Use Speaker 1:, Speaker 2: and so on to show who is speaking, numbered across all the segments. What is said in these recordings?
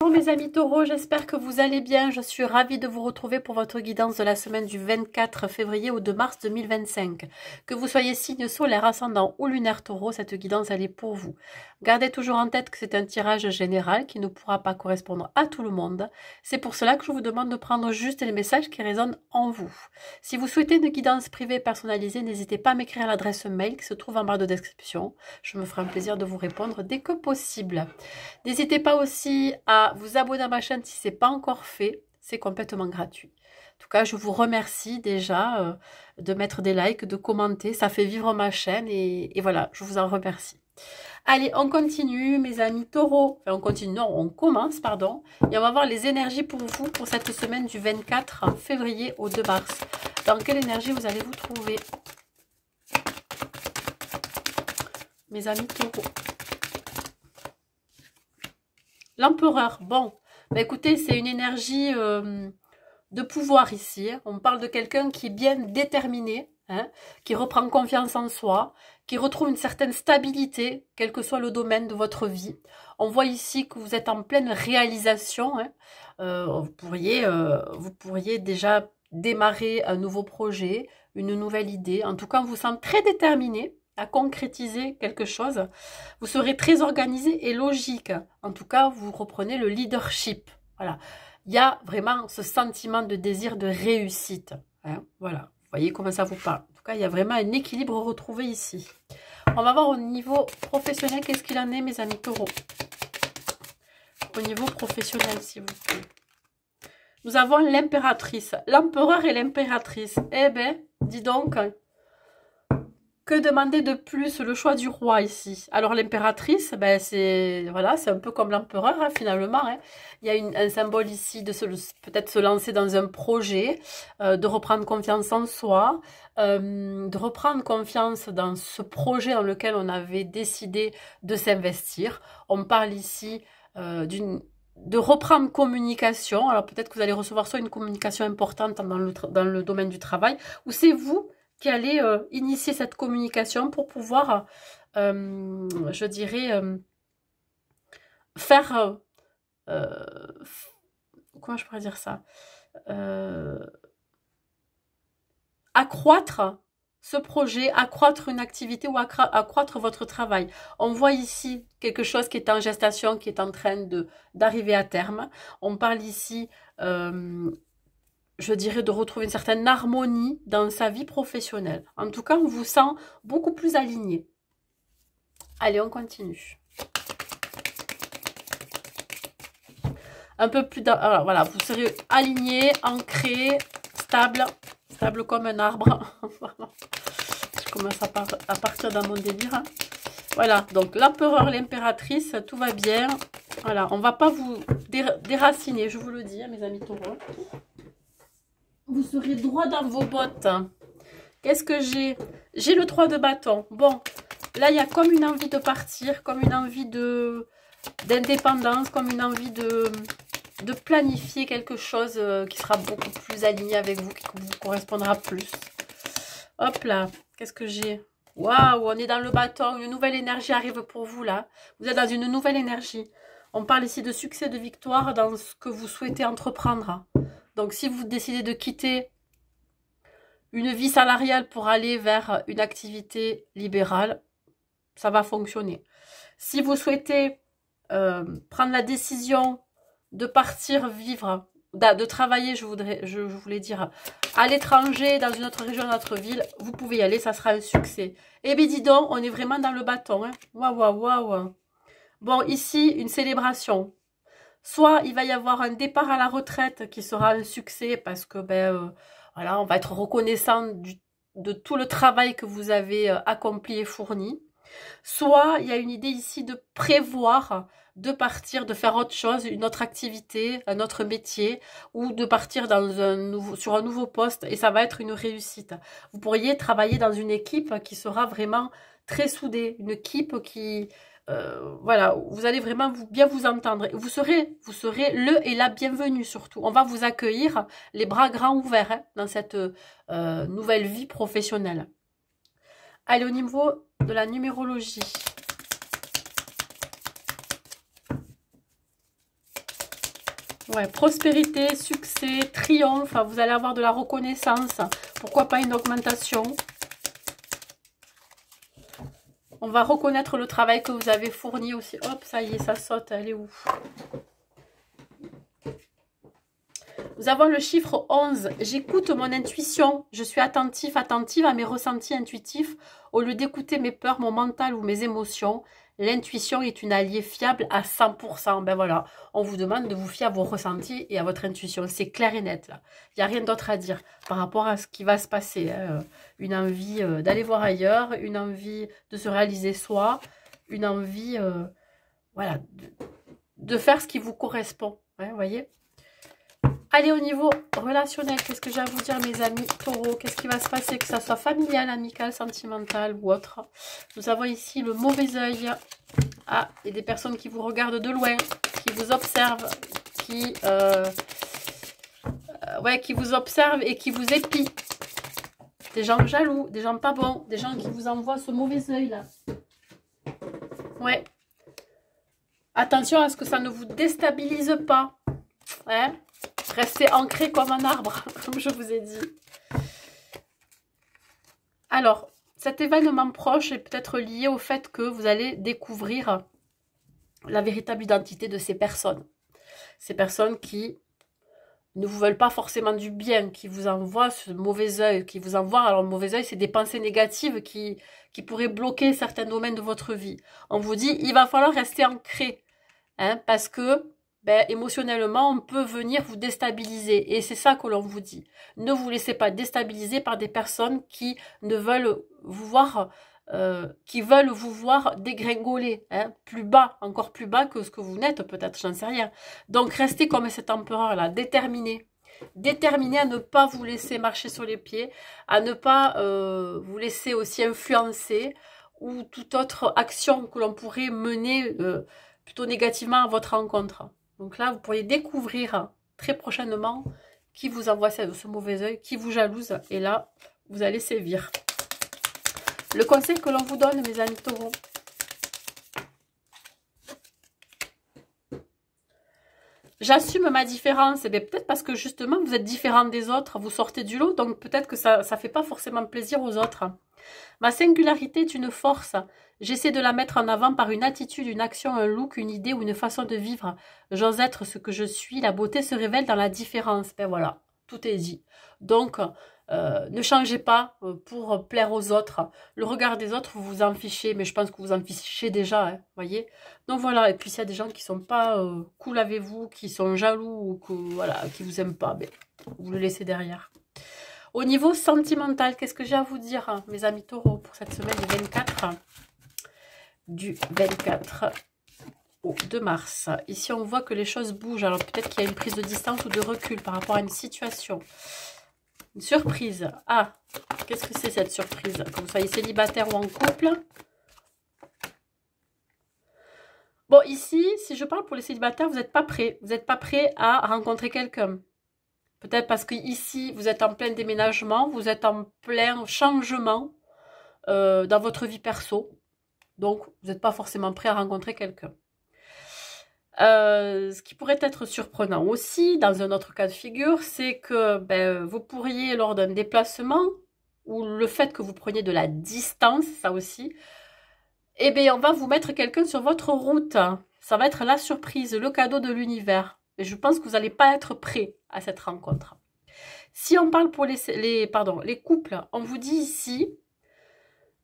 Speaker 1: Bonjour mes amis taureaux, j'espère que vous allez bien. Je suis ravie de vous retrouver pour votre guidance de la semaine du 24 février au 2 mars 2025. Que vous soyez signe solaire, ascendant ou lunaire taureau, cette guidance elle est pour vous. Gardez toujours en tête que c'est un tirage général qui ne pourra pas correspondre à tout le monde. C'est pour cela que je vous demande de prendre juste les messages qui résonnent en vous. Si vous souhaitez une guidance privée personnalisée, n'hésitez pas à m'écrire à l'adresse mail qui se trouve en barre de description. Je me ferai un plaisir de vous répondre dès que possible. N'hésitez pas aussi à vous abonner à ma chaîne si ce n'est pas encore fait. C'est complètement gratuit. En tout cas, je vous remercie déjà de mettre des likes, de commenter. Ça fait vivre ma chaîne et voilà, je vous en remercie. Allez, on continue, mes amis taureaux. Enfin, on continue, non, on commence, pardon. Et on va voir les énergies pour vous pour cette semaine du 24 février au 2 mars. Dans quelle énergie vous allez vous trouver, mes amis taureaux? L'empereur, bon, bah écoutez, c'est une énergie de pouvoir ici. On parle de quelqu'un qui est bien déterminé, hein, qui reprend confiance en soi, qui retrouve une certaine stabilité, quel que soit le domaine de votre vie. On voit ici que vous êtes en pleine réalisation. Hein. Vous pourriez déjà démarrer un nouveau projet, une nouvelle idée. En tout cas, on vous sent très déterminé à concrétiser quelque chose. Vous serez très organisé et logique. En tout cas, vous reprenez le leadership. Voilà. Il y a vraiment ce sentiment de désir de réussite. Hein. Voilà. Vous voyez comment ça vous parle. En tout cas, il y a vraiment un équilibre retrouvé ici. On va voir au niveau professionnel qu'est-ce qu'il en est, mes amis taureaux. Au niveau professionnel, s'il vous plaît. Nous avons l'impératrice. L'empereur et l'impératrice. Eh bien, dis donc... Que demander de plus? Le choix du roi ici. Alors l'impératrice, ben c'est voilà, c'est un peu comme l'empereur hein, finalement. Hein. Il y a un symbole ici de peut-être se lancer dans un projet, de reprendre confiance en soi, de reprendre confiance dans ce projet dans lequel on avait décidé de s'investir. On parle ici de reprendre communication. Alors peut-être que vous allez recevoir soit une communication importante dans le domaine du travail, ou c'est vous qui allez initier cette communication pour pouvoir, je dirais, faire, comment je pourrais dire ça, accroître ce projet, accroître une activité ou accroître votre travail. On voit ici quelque chose qui est en gestation, qui est en train d'arriver à terme. On parle ici... je dirais de retrouver une certaine harmonie dans sa vie professionnelle. En tout cas, on vous sent beaucoup plus aligné. Allez, on continue. Un peu plus... Alors, voilà, vous serez aligné, ancré, stable comme un arbre. Je commence à partir dans mon délire. Voilà, donc l'empereur, l'impératrice, tout va bien. Voilà, on ne va pas vous déraciner, je vous le dis, mes amis taureaux. Vous serez droit dans vos bottes. Qu'est-ce que j'ai? J'ai le 3 de bâton. Bon, là, il y a comme une envie de partir, comme une envie d'indépendance, comme une envie de planifier quelque chose qui sera beaucoup plus aligné avec vous, qui vous correspondra plus. Hop là, qu'est-ce que j'ai? Waouh, on est dans le bâton. Une nouvelle énergie arrive pour vous, là. Vous êtes dans une nouvelle énergie. On parle ici de succès, de victoire dans ce que vous souhaitez entreprendre. Donc, si vous décidez de quitter une vie salariale pour aller vers une activité libérale, ça va fonctionner. Si vous souhaitez prendre la décision de partir vivre, de travailler, je voulais dire, à l'étranger, dans une autre région, dans une autre ville, vous pouvez y aller, ça sera un succès. Eh bien, dis donc, on est vraiment dans le bâton. Hein. Waouh, waouh, waouh. Bon, ici, une célébration. Soit il va y avoir un départ à la retraite qui sera un succès parce que voilà, on va être reconnaissant de tout le travail que vous avez accompli et fourni. Soit il y a une idée ici de prévoir de partir, de faire autre chose, une autre activité, un autre métier, ou de partir sur un nouveau poste et ça va être une réussite. Vous pourriez travailler dans une équipe qui sera vraiment très soudée, une équipe qui... voilà, vous allez vraiment bien vous entendre. Vous serez le et la bienvenue surtout. On va vous accueillir les bras grands ouverts hein, dans cette nouvelle vie professionnelle. Allez, au niveau de la numérologie. Ouais, prospérité, succès, triomphe, vous allez avoir de la reconnaissance. Pourquoi pas une augmentation? On va reconnaître le travail que vous avez fourni aussi. Hop, ça y est, ça saute. Elle est où? Nous avons le chiffre 11. J'écoute mon intuition. Je suis attentif, attentive à mes ressentis intuitifs. Au lieu d'écouter mes peurs, mon mental ou mes émotions, l'intuition est une alliée fiable à 100%. Ben voilà, on vous demande de vous fier à vos ressentis et à votre intuition. C'est clair et net là. Il n'y a rien d'autre à dire par rapport à ce qui va se passer. Hein. Une envie d'aller voir ailleurs, une envie de se réaliser soi, une envie voilà, de faire ce qui vous correspond. Hein, vous voyez? Allez, au niveau relationnel, qu'est-ce que j'ai à vous dire, mes amis taureaux? Qu'est-ce qui va se passer, que ça soit familial, amical, sentimental ou autre? Nous avons ici le mauvais œil. Ah, et des personnes qui vous regardent de loin, qui vous observent, qui vous observent et qui vous épient. Des gens jaloux, des gens pas bons, des gens qui vous envoient ce mauvais œil là. Ouais. Attention à ce que ça ne vous déstabilise pas. Hein? Restez ancré comme un arbre, comme je vous ai dit. Alors, cet événement proche est peut-être lié au fait que vous allez découvrir la véritable identité de ces personnes. Ces personnes qui ne vous veulent pas forcément du bien, qui vous envoient ce mauvais œil, qui vous envoient, alors le mauvais œil, c'est des pensées négatives qui pourraient bloquer certains domaines de votre vie. On vous dit, il va falloir rester ancré, hein, parce que émotionnellement, on peut venir vous déstabiliser. Et c'est ça que l'on vous dit. Ne vous laissez pas déstabiliser par des personnes qui ne veulent vous voir, qui veulent vous voir dégringoler, hein, plus bas, encore plus bas que ce que vous n'êtes, peut-être, j'en sais rien. Donc, restez comme cet empereur-là, déterminé. Déterminé à ne pas vous laisser marcher sur les pieds, à ne pas vous laisser aussi influencer, ou toute autre action que l'on pourrait mener plutôt négativement à votre rencontre. Donc là, vous pourriez découvrir très prochainement qui vous envoie ce mauvais œil, qui vous jalouse. Et là, vous allez sévir. Le conseil que l'on vous donne, mes amis taureaux. J'assume ma différence. Et bien peut-être parce que justement, vous êtes différent des autres. Vous sortez du lot. Donc peut-être que ça ne fait pas forcément plaisir aux autres. Ma singularité est une force. J'essaie de la mettre en avant par une attitude, une action, un look, une idée ou une façon de vivre. J'ose être ce que je suis. La beauté se révèle dans la différence. Ben voilà, tout est dit. Donc, ne changez pas pour plaire aux autres. Le regard des autres, vous vous en fichez, mais je pense que vous en fichez déjà, hein, voyez. Donc voilà, et puis s'il y a des gens qui sont pas cool avec vous, qui sont jaloux ou qui vous aiment pas, ben, vous le laissez derrière. Au niveau sentimental, qu'est-ce que j'ai à vous dire, hein, mes amis taureaux, pour cette semaine du 24 au 2 mars. Ici, on voit que les choses bougent. Alors, peut-être qu'il y a une prise de distance ou de recul par rapport à une situation. Une surprise. Ah, qu'est-ce que c'est cette surprise? Que vous soyez célibataire ou en couple. Bon, ici, si je parle pour les célibataires, vous n'êtes pas prêts. Vous n'êtes pas prêts à rencontrer quelqu'un. Peut-être parce que ici, vous êtes en plein déménagement, vous êtes en plein changement dans votre vie perso. Donc, vous n'êtes pas forcément prêt à rencontrer quelqu'un. Ce qui pourrait être surprenant aussi, dans un autre cas de figure, c'est que vous pourriez, lors d'un déplacement, ou le fait que vous preniez de la distance, ça aussi, eh bien, on va vous mettre quelqu'un sur votre route. Ça va être la surprise, le cadeau de l'univers. Et je pense que vous n'allez pas être prêt à cette rencontre. Si on parle pour les couples, on vous dit ici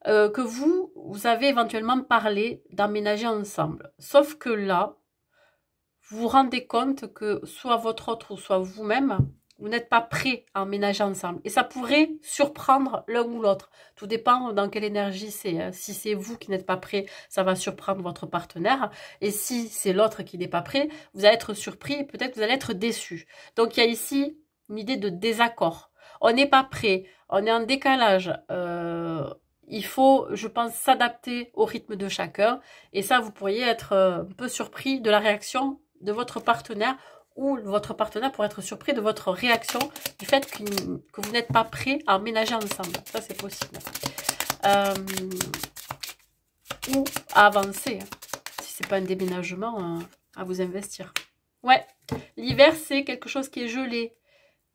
Speaker 1: que vous avez éventuellement parlé d'emménager ensemble. Sauf que là, vous vous rendez compte que soit votre autre ou soit vous-même, vous n'êtes pas prêt à emménager ensemble. Et ça pourrait surprendre l'un ou l'autre. Tout dépend dans quelle énergie c'est. Hein. Si c'est vous qui n'êtes pas prêt, ça va surprendre votre partenaire. Et si c'est l'autre qui n'est pas prêt, vous allez être surpris et peut-être vous allez être déçu. Donc il y a ici une idée de désaccord. On n'est pas prêt, on est en décalage. Il faut, je pense, s'adapter au rythme de chacun. Et ça, vous pourriez être un peu surpris de la réaction de votre partenaire, ou votre partenaire pourrait être surpris de votre réaction du fait que vous n'êtes pas prêt à emménager ensemble. Ça, c'est possible. Ou à avancer, hein, si ce n'est pas un déménagement, à vous investir. Ouais, L'hiver, c'est quelque chose qui est gelé,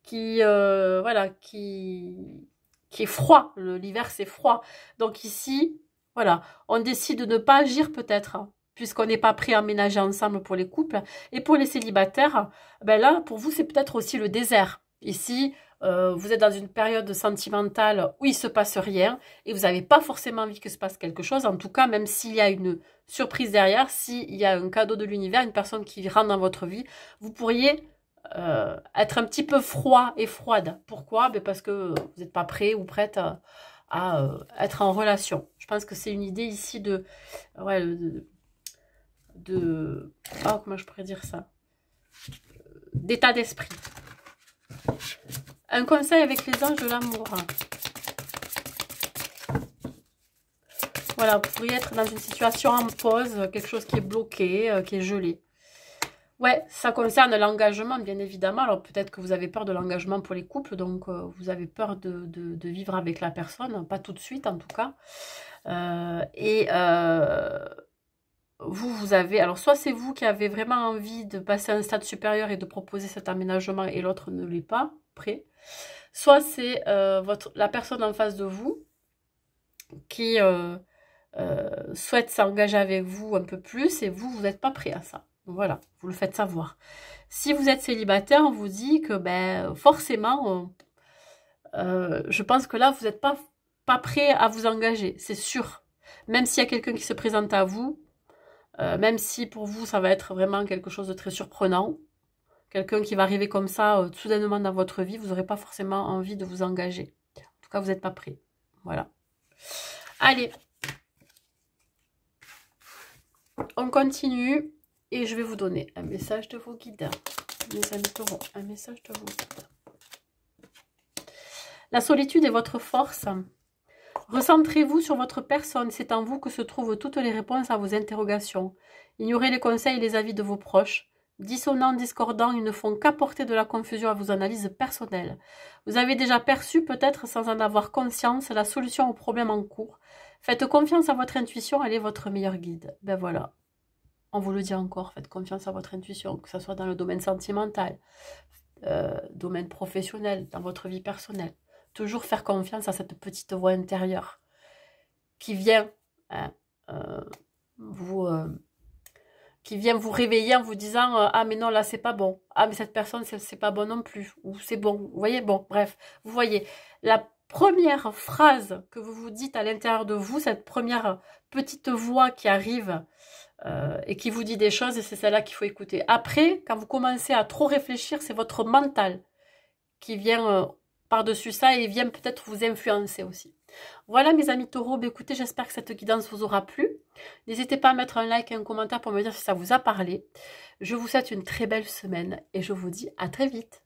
Speaker 1: qui, voilà, qui est froid. L'hiver, c'est froid. Donc ici, voilà, on décide de ne pas agir peut-être, hein, puisqu'on n'est pas prêt à emménager ensemble pour les couples. Et pour les célibataires, ben là, pour vous, c'est peut-être aussi le désert. Ici, vous êtes dans une période sentimentale où il ne se passe rien et vous n'avez pas forcément envie que se passe quelque chose. En tout cas, même s'il y a une surprise derrière, s'il y a un cadeau de l'univers, une personne qui rentre dans votre vie, vous pourriez être un petit peu froid et froide. Pourquoi? Ben parce que vous n'êtes pas prêt ou prête à être en relation. Je pense que c'est une idée ici de... Ouais, oh, comment je pourrais dire ça? D'état d'esprit. Un conseil avec les anges de l'amour. Voilà, vous pourriez être dans une situation en pause, quelque chose qui est bloqué, qui est gelé. Ouais, ça concerne l'engagement, bien évidemment. Alors, peut-être que vous avez peur de l'engagement pour les couples, donc vous avez peur de vivre avec la personne, pas tout de suite en tout cas. Vous avez... Alors, soit c'est vous qui avez vraiment envie de passer à un stade supérieur et de proposer cet aménagement et l'autre ne l'est pas prêt. Soit c'est la personne en face de vous qui souhaite s'engager avec vous un peu plus et vous n'êtes pas prêt à ça. Voilà, vous le faites savoir. Si vous êtes célibataire, on vous dit que ben, forcément, je pense que là, vous n'êtes pas prêt à vous engager, c'est sûr. Même s'il y a quelqu'un qui se présente à vous, même si pour vous, ça va être vraiment quelque chose de très surprenant, quelqu'un qui va arriver comme ça, soudainement dans votre vie, vous n'aurez pas forcément envie de vous engager. En tout cas, vous n'êtes pas prêt. Voilà. Allez. On continue. Et je vais vous donner un message de vos guides. Mes amis taureaux, un message de vos guides. La solitude est votre force. Recentrez-vous sur votre personne. C'est en vous que se trouvent toutes les réponses à vos interrogations. Ignorez les conseils et les avis de vos proches. Dissonants, discordants, ils ne font qu'apporter de la confusion à vos analyses personnelles. Vous avez déjà perçu, peut-être sans en avoir conscience, la solution au problème en cours. Faites confiance à votre intuition, elle est votre meilleur guide. Ben voilà. On vous le dit encore, faites confiance à votre intuition, que ce soit dans le domaine sentimental, domaine professionnel, dans votre vie personnelle. Toujours faire confiance à cette petite voix intérieure qui vient, qui vient vous réveiller en vous disant ah mais non là c'est pas bon, ah mais cette personne c'est pas bon non plus, ou c'est bon, vous voyez, bon bref, vous voyez, la première phrase que vous vous dites à l'intérieur de vous, cette première petite voix qui arrive et qui vous dit des choses, et c'est celle-là qu'il faut écouter. Après, quand vous commencez à trop réfléchir, c'est votre mental qui vient par-dessus ça et vient peut-être vous influencer aussi. Voilà mes amis taureaux, écoutez, j'espère que cette guidance vous aura plu. N'hésitez pas à mettre un like et un commentaire pour me dire si ça vous a parlé. Je vous souhaite une très belle semaine et je vous dis à très vite.